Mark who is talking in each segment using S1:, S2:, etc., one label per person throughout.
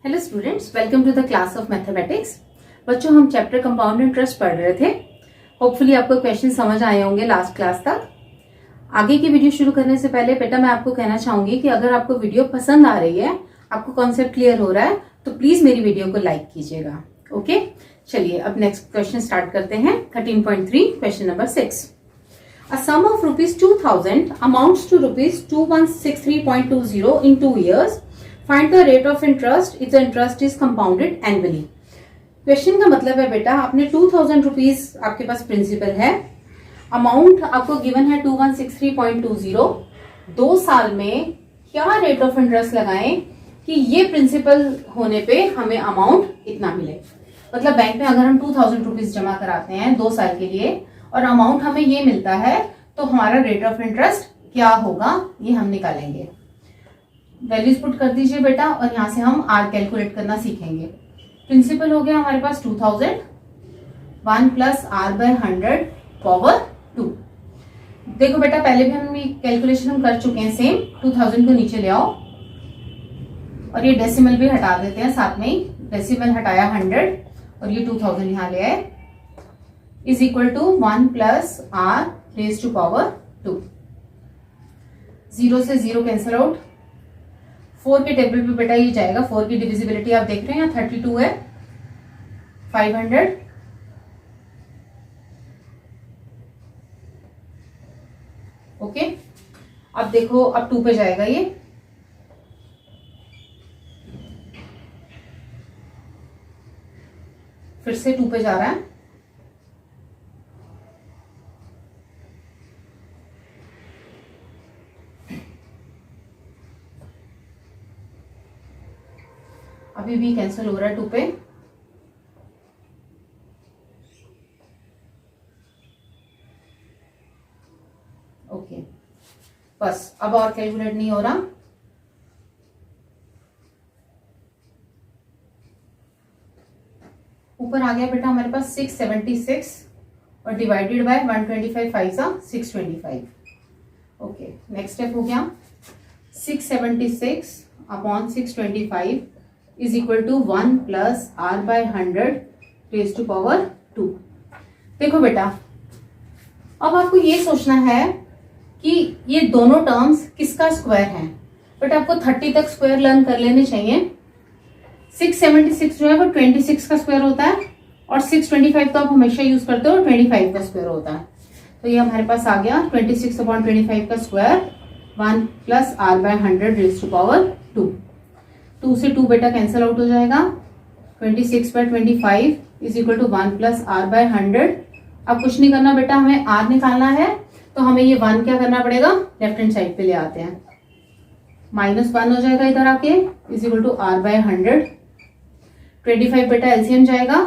S1: Hello students, welcome to the class of mathematics. बच्चों, हम chapter compound interest पढ़ रहे थे। होपफुली आपको क्वेश्चन समझ आए होंगे लास्ट क्लास तक। आगे की वीडियो शुरू करने से पहले बेटा मैं आपको कहना चाहूंगी कि अगर आपको वीडियो पसंद आ रही है, आपको कॉन्सेप्ट क्लियर हो रहा है, तो प्लीज मेरी वीडियो को लाइक कीजिएगा। ओके, चलिए अब नेक्स्ट क्वेश्चन स्टार्ट करते हैं। 13.3 question number 6। A sum of rupees 2000 amounts to rupees 2163.20 in 2 years. Find the rate of interest if the interest is compounded annually. Question का मतलब है बेटा, आपने 2000 रुपीज आपके पास प्रिंसिपल है, अमाउंट आपको गिवन है 2163.20। 2 साल में क्या रेट ऑफ इंटरेस्ट लगाएं कि ये प्रिंसिपल होने पे हमें अमाउंट इतना मिले। मतलब बैंक में अगर हम 2000 रुपीज जमा कराते हैं 2 साल के लिए और अमाउंट हमें ये मिलता है, तो हमारा रेट ऑफ इंटरेस्ट क्या होगा ये हम निकालेंगे। वैल्यूज पुट कर दीजिए बेटा और यहां से हम आर कैलकुलेट करना सीखेंगे। प्रिंसिपल हो गया हमारे पास 2000, 1 प्लस आर बाय 100 पावर 2। देखो बेटा, पहले भी हम कैलकुलेशन हम कर चुके हैं सेम। 2000 को नीचे ले आओ और ये डेसिमल भी हटा देते हैं साथ में ही। डेसिमल हटाया 100 और ये 2000 यहां ले आए, is equal to 1 plus R raise to power 2। 0 से 0 कैंसिल आउट। 4 के टेबल पे बेटा ये जाएगा। 4 की डिविजिबिलिटी आप देख रहे हैं, 32 है, 500। ओके, अब देखो, अब 2 पे जाएगा ये, फिर से 2 पे जा रहा है। अभी भी कैंसिल हो रहा है 2 पे। ओके, बस अब और कैलकुलेट नहीं हो रहा। ऊपर आ गया बेटा हमारे पास 676 और divided by 125 5 625। Okay, next step हो गया 676 upon 625 is equal to 1 plus R by 100 raise to power 2। देखो बेटा, अब आपको ये सोचना है कि ये दोनों टर्म्स किसका स्क्वायर है। बट आपको 30 तक स्क्वायर लर्न कर लेने चाहिए। 676 जो है वो 26 का स्क्वायर होता है और 625 तो आप हमेशा यूज करते हो, 25 का स्क्वायर होता है। तो ये हमारे पास आ गया 26 अपॉन 25 का square, 1 plus R by 100 raise to power 2। 2 से 2 बेटा कैंसिल आउट हो जाएगा। 26 by 25 is equal to 1 plus R by 100। अब कुछ नहीं करना बेटा, हमें आर निकालना है, तो हमें ये 1 क्या करना पड़ेगा, लेफ्ट हैंड साइड पे ले आते हैं। -1 हो जाएगा इधर आके, is equal to R by 100। 25 बेटा एलसीएम जाएगा,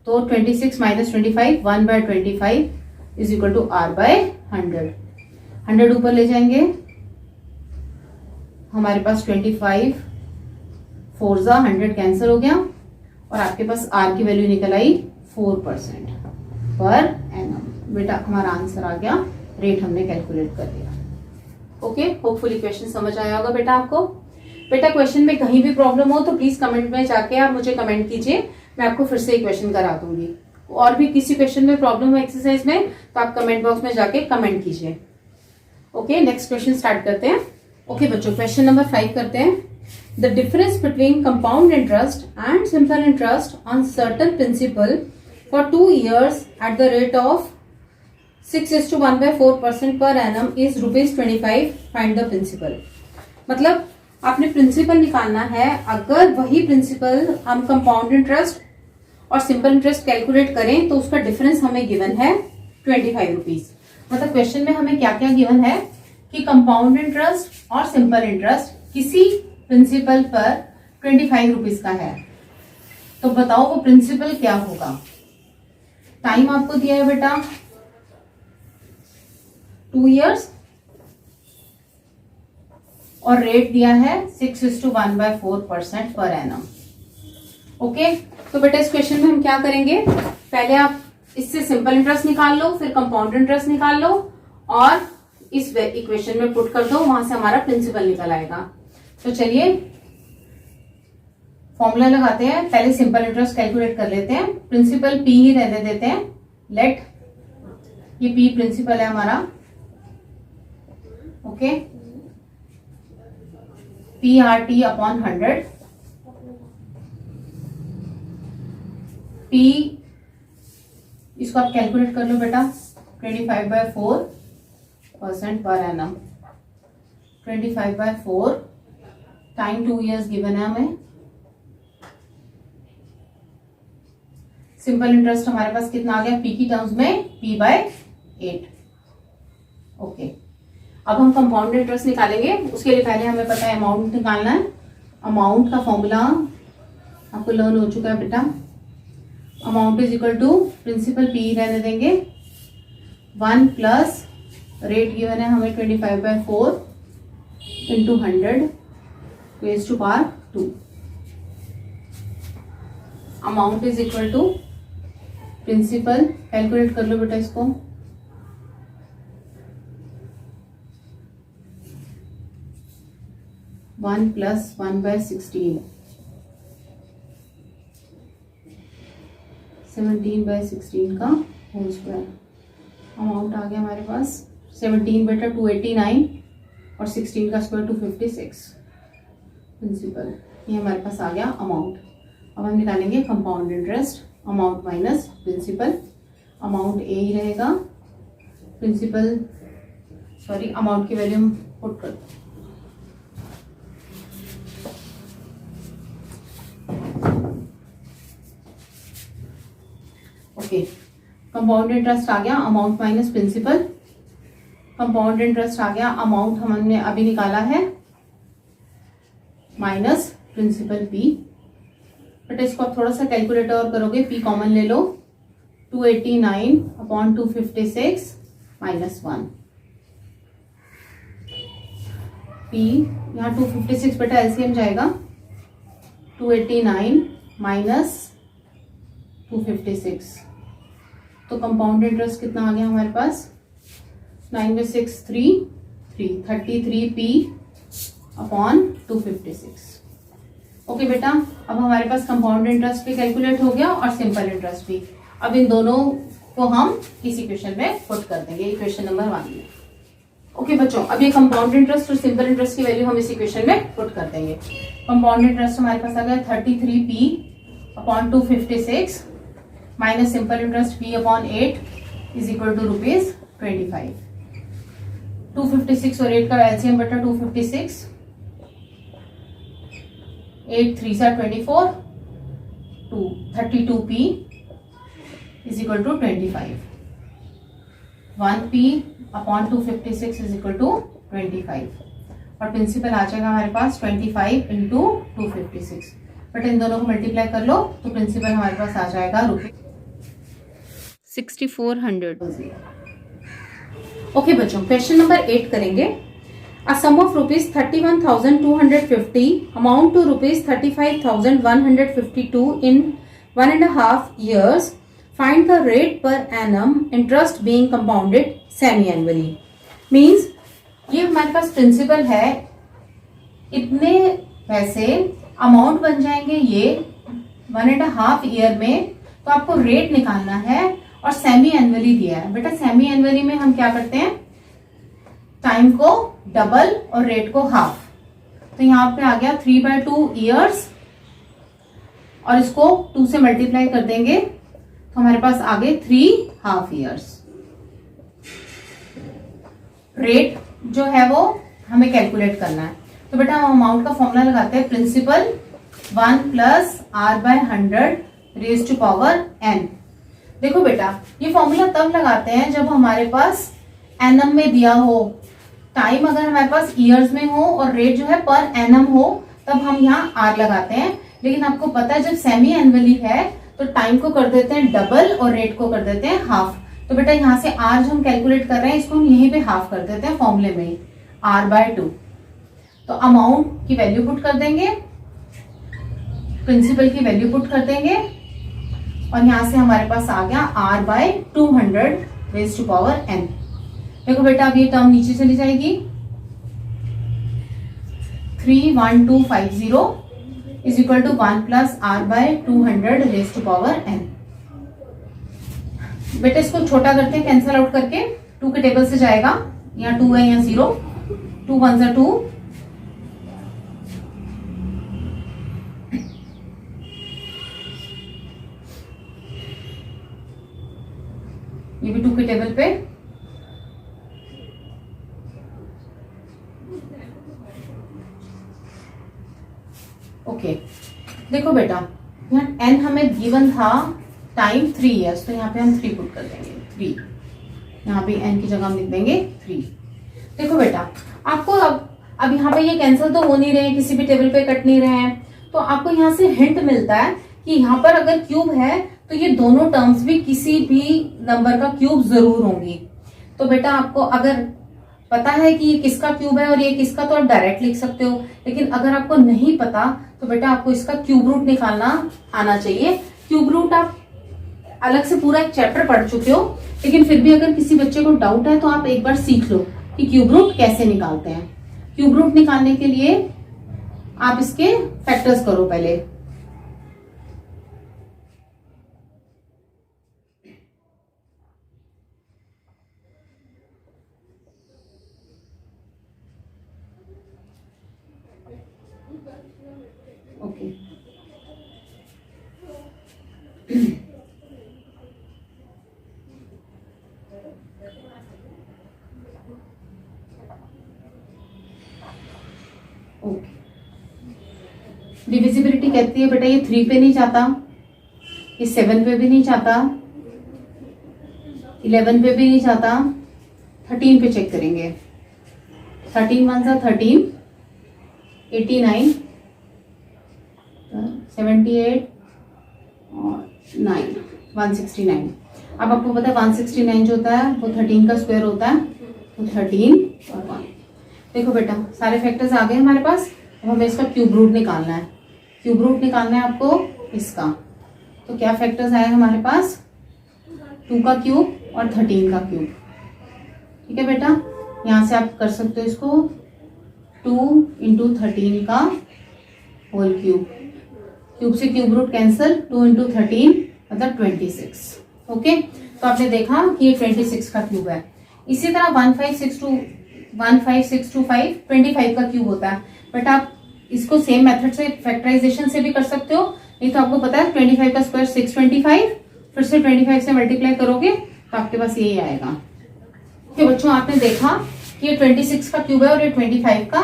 S1: तो 26 minus 25 1 by 25 is equal to R by 100। 100 ऊपर ले जाएंगे, हमारे पास 25 4 जा 100 कैंसिल हो गया और आपके पास आर की वैल्यू निकल आई 4% पर एनम। बेटा हमारा आंसर आ गया, रेट हमने कैलकुलेट कर दिया। ओके, होपफुली क्वेश्चन समझ आया होगा बेटा आपको। बेटा क्वेश्चन में कहीं भी प्रॉब्लम हो तो प्लीज कमेंट में जाके आप मुझे कमेंट कीजिए, मैं आपको फिर से क्वेश्चन करा दूंगी। और भी किसी क्वेश्चन में प्रॉब्लम है एक्सरसाइज में, तो आप कमेंट बॉक्स में जाके कमेंट कीजिए। ओके, नेक्स्ट क्वेश्चन स्टार्ट करते हैं। ओके बच्चों, क्वेश्चन नंबर 5 करते हैं। The difference between compound interest and simple interest on certain principal for 2 years at the rate of 6:1/4% per annum is ₹25. Find the principal। मतलब आपने principal निकालना है। अगर वही प्रिंसिपल हम कंपाउंड इंटरेस्ट और सिंपल इंटरेस्ट कैलकुलेट करें तो उसका डिफरेंस हमें गिवन है 25 रुपीज। मतलब क्वेश्चन में हमें क्या क्या गिवन है कि कंपाउंड इंटरेस्ट और सिंपल इंटरेस्ट किसी प्रिंसिपल पर 25 रुपीज का है, तो बताओ वो प्रिंसिपल क्या होगा। टाइम आपको दिया है बेटा 2 इयर्स और रेट दिया है 6:1/4% पर एनम। ओके, तो बेटा इस क्वेश्चन में हम क्या करेंगे, पहले आप इससे सिंपल इंटरेस्ट निकाल लो, फिर कंपाउंड इंटरेस्ट निकाल लो और इस इक्वेशन में पुट कर दो, वहां से हमारा प्रिंसिपल निकल आएगा। तो चलिए फॉर्मूला लगाते हैं, पहले सिंपल इंटरेस्ट कैलकुलेट कर लेते हैं। प्रिंसिपल पी ही रहने देते हैं। लेट ये पी प्रिंसिपल है हमारा, okay, P R T upon 100। P इसको आप कैलकुलेट कर लो बेटा, 25/4% per annum. 25/4 time 2 years given है हमें। सिंपल इंटरेस्ट हमारे पास कितना आ गया पी की टर्म्स में, p/8। ओके, अब हम कंपाउंड इंटरेस्ट निकालेंगे। उसके लिए पहले हमें पता है अमाउंट निकालना है। अमाउंट का फॉर्मूला आपको लर्न हो चुका है बेटा। Amount is equal to principal P रहने देंगे, 1 प्लस रेट गिवन है हमें 25/4 into 100 raise to power 2। Amount is equal to principal, calculate कर लो बेटा इसको, 1 + 1/16, 17/16 का होल स्क्वायर। अमाउंट आ गया हमारे पास 17 बेटा 289 और 16 का स्क्वायर 256। प्रिंसिपल ये हमारे पास आ गया अमाउंट। अब हम निकालेंगे compound interest, amount minus principal. Amount A ही रहेगा, प्रिंसिपल सॉरी अमाउंट की वैल्यू हम पुट कर दो। ओके, कंपाउंड इंटरेस्ट आ गया amount minus principal. Compound interest आ गया, अमाउंट हमने अभी निकाला है माइनस प्रिंसिपल पी। बट इसको आप थोड़ा सा कैलकुलेटर और करोगे, पी कॉमन ले लो, 289/256 माइनस 1। पी यहाँ 256 बेटा एलसीएम जाएगा, 289 माइनस 256, तो कंपाउंड इंटरेस्ट कितना आ गया हमारे पास, 9/6 3 33p अपॉन 256। ओके बेटा, अब हमारे पास कंपाउंड इंटरेस्ट भी कैलकुलेट हो गया और सिंपल इंटरेस्ट भी। अब इन दोनों को हम इस इक्वेशन में पुट कर देंगे, इक्वेशन नंबर 1 में। ओके बच्चों, अब ये कंपाउंड इंटरेस्ट और सिंपल इंटरेस्ट की वैल्यू हम इस इक्वेशन में पुट कर देंगे। कंपाउंड इंटरेस्ट हमारे पास आ गया 33p upon 256 minus simple interest p upon 8 is equal to ₹25। 256 और 8 का एलसीएम बेटा 256, 8 3 सा 24, 32p is equal to 25। 1p upon 256 is equal to 25 और प्रिंसिपल आ जाएगा हमारे पास 25 इंटू 256। बट इन दोनों को मल्टीप्लाई कर लो तो प्रिंसिपल हमारे पास आ जाएगा ₹6400। ओके बच्चों, क्वेश्चन नंबर 8 करेंगे। A sum of ₹31,250 amount to ₹35,152 in 1.5 years. Find the rate per annum interest being compounded semi-annually. Means ये हमारे पास प्रिंसिपल है, इतने पैसे अमाउंट बन जाएंगे ये 1.5 ईयर में, तो आपको रेट निकालना है और सेमी एनुअली दिया है। बेटा सेमी एनुअली में हम क्या करते हैं, टाइम को डबल और रेट को हाफ। तो यहां पे आ गया 3/2 ईयर्स और इसको 2 से मल्टीप्लाई कर देंगे तो हमारे पास आ गए 3 हाफ ईयर्स। रेट जो है वो हमें कैलकुलेट करना है, तो बेटा हम अमाउंट का फॉर्मूला लगाते हैं, principal 1 + r/100 raise to power n। देखो बेटा ये फॉर्मूला तब लगाते हैं जब हमारे पास एनम में दिया हो, टाइम अगर हमारे पास ईयर्स में हो और रेट जो है पर एनम हो, तब हम यहाँ आर लगाते हैं। लेकिन आपको पता है जब सेमी एनुअली है तो टाइम को कर देते हैं डबल और रेट को कर देते हैं हाफ। तो बेटा यहाँ से आर जो हम कैलकुलेट कर रहे हैं इसको हम यहीं पे हाफ कर देते हैं फॉर्मूले में ही, r/2। तो अमाउंट की वैल्यू पुट कर देंगे, प्रिंसिपल की वैल्यू पुट कर देंगे और यहां से हमारे पास आ गया r/200 rays to power n। देखो बेटा अब ये टर्म नीचे चली जाएगी, 31250 is equal to 1 plus R by 200 raise to power n। बेटा इसको छोटा करते हैं कैंसल आउट करके, 2 के टेबल से जाएगा, यहाँ 2 है, यहाँ 0, 2 1 जा 2, ये भी 2 के टेबल पे, ओके। देखो बेटा यहाँ n हमें गिवन था टाइम 3 ईयर्स, तो यहाँ पे हम 3 पुट कर देंगे, 3, यहाँ पे n की जगह हम लिख देंगे 3। देखो बेटा आपको अब यहाँ पे ये कैंसिल तो हो नहीं रहे हैं, किसी भी टेबल पे कट नहीं रहे हैं, तो आपको यहाँ से हिंट मिलता है कि यहाँ पर अगर क्यूब है तो ये दोनों टर्म्स भी किसी भी नंबर का क्यूब जरूर होंगी। तो बेटा आपको अगर पता है कि ये किसका क्यूब है और ये किसका, तो आप डायरेक्ट लिख सकते हो, लेकिन अगर आपको नहीं पता तो बेटा आपको इसका क्यूब रूट निकालना आना चाहिए। क्यूब रूट आप अलग से पूरा एक चैप्टर पढ़ चुके हो, लेकिन फिर भी अगर किसी बच्चे को डाउट है तो आप एक बार सीख लो कि क्यूब रूट कैसे निकालते हैं। क्यूब रूट निकालने के लिए आप इसके फैक्टर्स करो पहले। ओके ओके, डिविजिबिलिटी कहती है बेटा ये 3 पे नहीं जाता, ये 7 पे भी नहीं जाता, 11 पे भी नहीं जाता, 13 पे चेक करेंगे। 13 1 जा 13, 89, 78 और 9, 169। अब आपको पता है 169 जो होता है वो 13 का स्क्वायर होता है, तो 13 और 1। देखो बेटा सारे फैक्टर्स आ गए हमारे पास, अब हमें इसका क्यूब रूट निकालना है। क्यूब रूट निकालना है आपको इसका, तो क्या फैक्टर्स आए हमारे पास, 2 का क्यूब और 13 का क्यूब। ठीक है बेटा, यहाँ से आप कर सकते हो इसको 2 इंटू 13 का होल क्यूब, क्यूब से क्यूब रूट कैंसिल, 2 इंटू 13 मतलब 26। ओके, तो आपने देखा कि ये 26 का क्यूब है। इसी तरह 15625 25 का क्यूब होता है। बट आप इसको सेम मेथड से फैक्टराइजेशन से भी कर सकते हो, नहीं तो आपको पता है 25 का स्क्वायर 625, फिर से 25 से मल्टीप्लाई करोगे तो आपके पास यही आएगा। तो बच्चों आपने देखा कि ये 26 का क्यूब है और ये 25 का,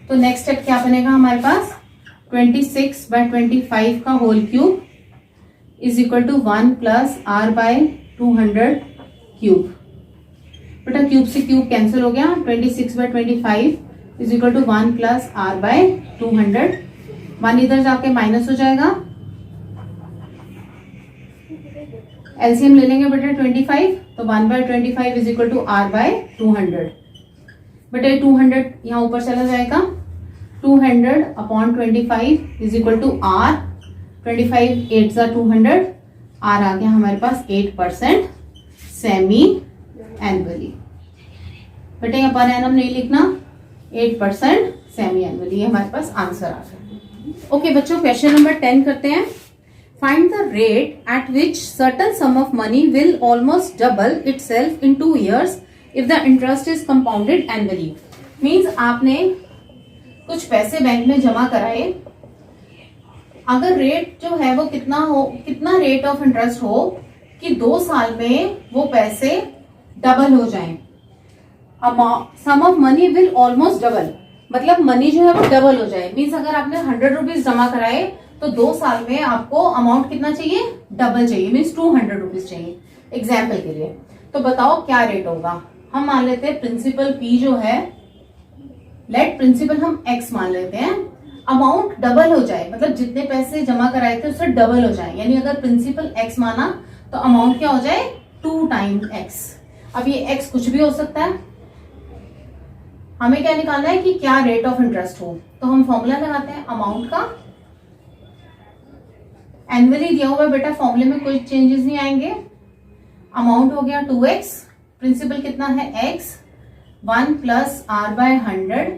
S1: तो नेक्स्ट स्टेप क्या बनेगा हमारे पास, 26 बाय 25 का whole cube is equal to 1 plus R by 200 cube. बेटा क्यूब से क्यूब कैंसिल हो गया, 26 by 25 is equal to 1 plus R by 200, 1 इधर जाके माइनस हो जाएगा, एलसीएम ले लेंगे बेटा 25, तो 1 by 25 is equal to R by 200। बेटा 200 यहाँ ऊपर चला जाएगा, 200 upon 25 is equal to R, 25 8 जा 200, आर आ गया हमारे पास 8% सेमी एनुअली। बेटा यहाँ पर एनम नहीं लिखना, 8% सेमी एनुअली, ये हमारे पास आंसर आ गया। ओके बच्चों, क्वेश्चन नंबर 10 करते हैं। Find the rate at which certain some of money will almost double itself in 2 years if the interest is compounded annually. Means आपने कुछ पैसे बैंक में जमा कराए, अगर रेट जो है वो कितना रेट ऑफ इंटरेस्ट हो कि 2 साल में वो पैसे डबल हो जाएं। Sum of money will almost double, मतलब मनी जो है वो डबल हो जाए। मीन्स अगर आपने 100 रुपीज जमा कराए तो 2 साल में आपको अमाउंट कितना चाहिए, डबल चाहिए, मीन्स 200 रुपीज चाहिए एग्जाम्पल के लिए। तो बताओ क्या रेट होगा। हम मान लेते हैं प्रिंसिपल P जो है, लेट प्रिंसिपल हम X मान लेते हैं, अमाउंट डबल हो जाए, मतलब जितने पैसे जमा कराए थे उससे डबल हो जाए। यानी अगर प्रिंसिपल X माना तो अमाउंट क्या हो जाए, 2 टाइम्स X। अब ये X कुछ भी हो सकता है, हमें क्या निकालना है कि क्या रेट ऑफ इंटरेस्ट हो। तो हम फॉर्मूला लगाते हैं अमाउंट का, एनुअली दिया हुआ है बेटा, फॉर्मूले में कोई चेंजेस नहीं आएंगे। अमाउंट हो गया 2x, प्रिंसिपल कितना है x, 1 plus R by 100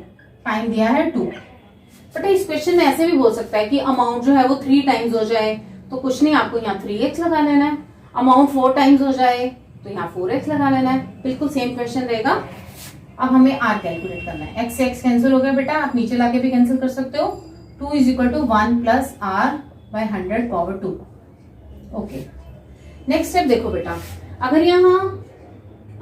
S1: time दिया है 2। बेटा इस क्वेश्चन में ऐसे भी बोल सकता है कि अमाउंट जो है वो 3 टाइम्स हो जाए, तो कुछ नहीं, आपको यहाँ 3x लगा लेना है। अमाउंट 4 टाइम्स हो जाए तो यहाँ 4x लगा लेना है। बिल्कुल सेम क्वेश्चन रहेगा। अब हमें r कैलकुलेट करना है। x से x कैंसिल हो गया बेटा, आप नीचे लाके भी कैंसिल कर सकते हो। 2 is equal to 1 plus r by 100 power 2। Okay, next step देखो बेटा, अगर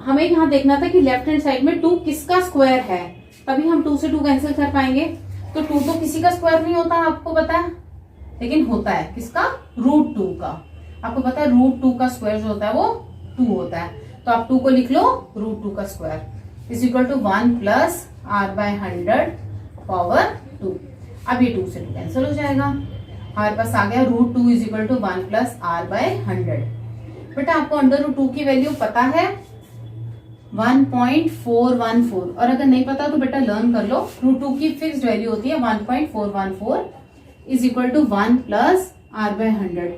S1: हमें यहाँ देखना था कि लेफ्ट हैंड साइड में 2 किसका स्क्वायर है, तभी हम 2 से 2 कैंसिल कर पाएंगे। तो 2 तो किसी का स्क्वायर नहीं होता, आपको पता है, लेकिन होता है किसका, √2 का। आपको पता है √2 का स्क्वायर जो होता है वो 2 होता है। तो आप 2 को लिख लो √2 का square is equal to 1 plus r by 100 power 2। अब ये 2 से 2 कैंसिल हो जाएगा, हमारे पास आ गया √2 is equal to 1 plus r by 100। बेटा आपको अंडर√2 की वैल्यू पता है 1.414, और अगर नहीं पता तो बेटा लर्न कर लो। √2 की फिक्स्ड वैल्यू होती है 1.414 is equal to 1 plus r by 100।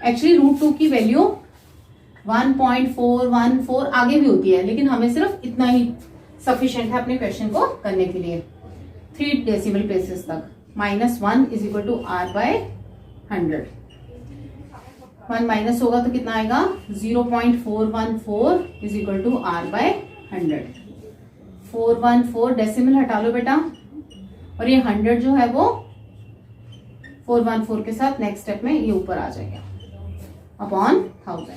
S1: Actually √2 की वैल्यू 1.414 आगे भी होती है, लेकिन हमें सिर्फ इतना ही सफिशिएंट है अपने क्वेश्चन को करने के लिए, 3 डेसिमल प्लेसेस तक। -1 is equal to r by 100। 1 minus होगा तो कितना आएगा, 0.414 is equal to r by 100। 414 decimal हटा लो बेटा, और ये 100 जो है वो 414 के साथ नेक्स्ट स्टेप में ये ऊपर आ जाएगा अपॉन 1000।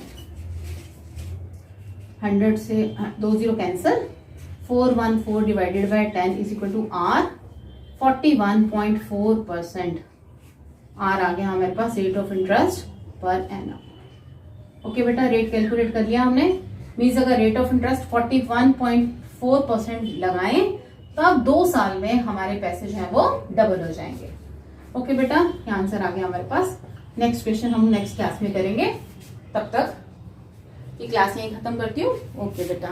S1: 100 से 2 0 cancel, 414 divided by 10 is equal to r 41.4%। r आ गया हमारे पास rate of interest per annum. Okay बेटा, रेट कैलकुलेट कर लिया हमने। मीन्स अगर रेट ऑफ इंटरेस्ट 41.4% लगाएं तो अब 2 साल में हमारे पैसे जो है वो डबल हो जाएंगे। ओके बेटा, ये आंसर आ गया हमारे पास। नेक्स्ट क्वेश्चन हम नेक्स्ट क्लास में करेंगे। तब तक ये क्लास यहीं खत्म करती हूँ। ओके बेटा,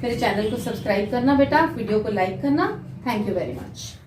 S1: मेरे चैनल को सब्सक्राइब करना बेटा, वीडियो को लाइक करना। Thank you very much.